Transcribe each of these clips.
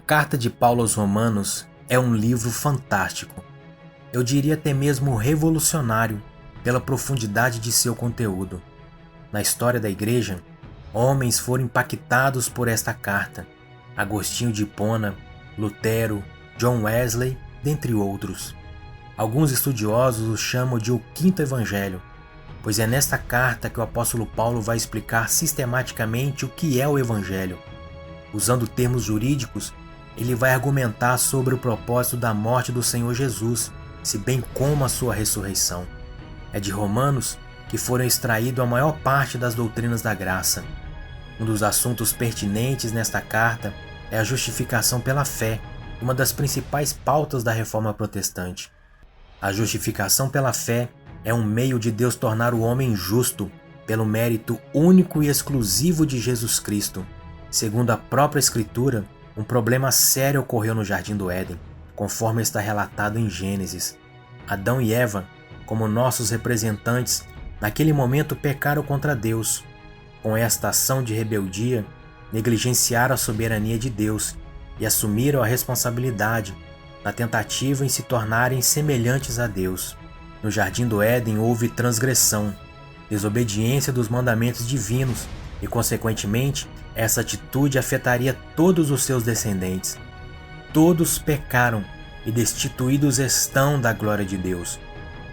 Carta de Paulo aos Romanos é um livro fantástico. Eu diria até mesmo revolucionário pela profundidade de seu conteúdo. Na história da Igreja, homens foram impactados por esta carta. Agostinho de Hipona, Lutero, John Wesley, dentre outros. Alguns estudiosos o chamam de o Quinto Evangelho, pois é nesta carta que o apóstolo Paulo vai explicar sistematicamente o que é o Evangelho. Usando termos jurídicos, ele vai argumentar sobre o propósito da morte do Senhor Jesus, se bem como a sua ressurreição. É de Romanos que foram extraídas a maior parte das doutrinas da graça. Um dos assuntos pertinentes nesta carta é a justificação pela fé, uma das principais pautas da Reforma Protestante. A justificação pela fé é um meio de Deus tornar o homem justo pelo mérito único e exclusivo de Jesus Cristo. Segundo a própria Escritura, um problema sério ocorreu no Jardim do Éden, conforme está relatado em Gênesis. Adão e Eva, como nossos representantes, naquele momento pecaram contra Deus. Com esta ação de rebeldia, negligenciaram a soberania de Deus e assumiram a responsabilidade na tentativa em se tornarem semelhantes a Deus. No Jardim do Éden houve transgressão, desobediência dos mandamentos divinos e, consequentemente, essa atitude afetaria todos os seus descendentes. Todos pecaram e destituídos estão da glória de Deus.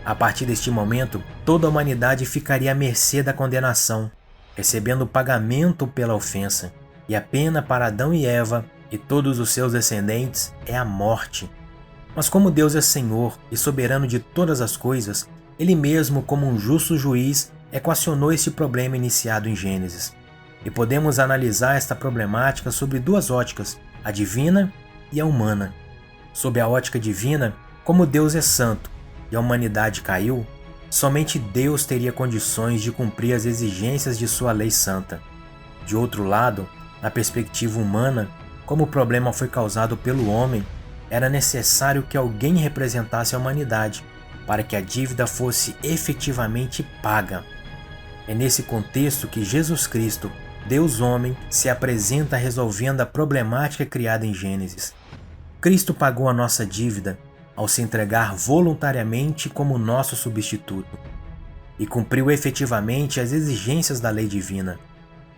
A partir deste momento, toda a humanidade ficaria à mercê da condenação, recebendo o pagamento pela ofensa, e a pena para Adão e Eva e todos os seus descendentes é a morte. Mas como Deus é Senhor e soberano de todas as coisas, Ele mesmo, como um justo juiz, equacionou este problema iniciado em Gênesis. E podemos analisar esta problemática sobre duas óticas, a divina e a humana. Sob a ótica divina, como Deus é santo e a humanidade caiu, somente Deus teria condições de cumprir as exigências de sua lei santa. De outro lado, na perspectiva humana, como o problema foi causado pelo homem, era necessário que alguém representasse a humanidade para que a dívida fosse efetivamente paga. É nesse contexto que Jesus Cristo, Deus homem, se apresenta resolvendo a problemática criada em Gênesis. Cristo pagou a nossa dívida ao se entregar voluntariamente como nosso substituto e cumpriu efetivamente as exigências da lei divina.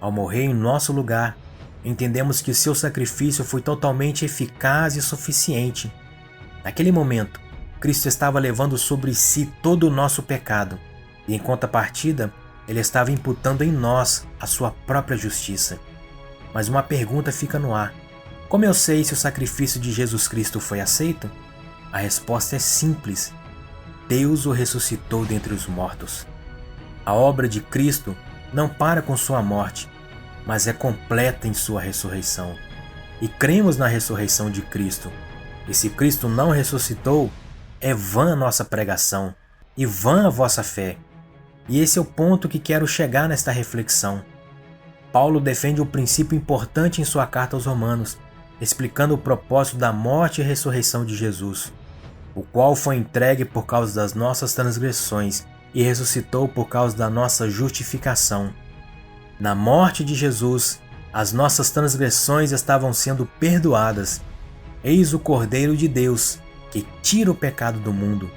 Ao morrer em nosso lugar, entendemos que o seu sacrifício foi totalmente eficaz e suficiente. Naquele momento, Cristo estava levando sobre si todo o nosso pecado e, em contrapartida, Ele estava imputando em nós a sua própria justiça. Mas uma pergunta fica no ar. Como eu sei se o sacrifício de Jesus Cristo foi aceito? A resposta é simples. Deus o ressuscitou dentre os mortos. A obra de Cristo não para com sua morte, mas é completa em sua ressurreição. E cremos na ressurreição de Cristo. E se Cristo não ressuscitou, é vã a nossa pregação e vã a vossa fé. E esse é o ponto que quero chegar nesta reflexão. Paulo defende um princípio importante em sua carta aos Romanos, explicando o propósito da morte e ressurreição de Jesus, o qual foi entregue por causa das nossas transgressões e ressuscitou por causa da nossa justificação. Na morte de Jesus, as nossas transgressões estavam sendo perdoadas. Eis o Cordeiro de Deus, que tira o pecado do mundo.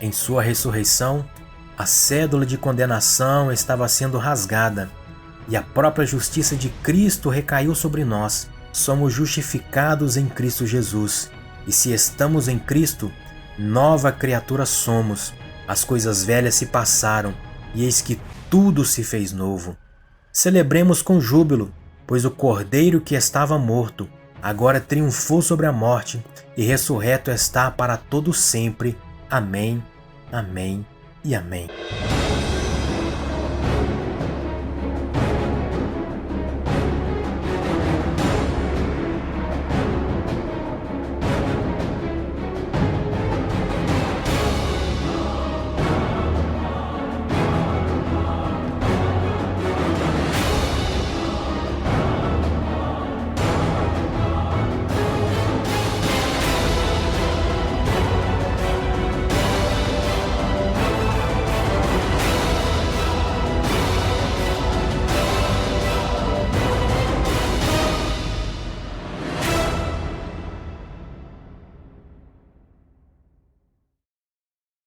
Em sua ressurreição, a cédula de condenação estava sendo rasgada, e a própria justiça de Cristo recaiu sobre nós. Somos justificados em Cristo Jesus, e se estamos em Cristo, nova criatura somos. As coisas velhas se passaram, e eis que tudo se fez novo. Celebremos com júbilo, pois o Cordeiro que estava morto agora triunfou sobre a morte e ressurreto está para todo sempre. Amém, amém e amém.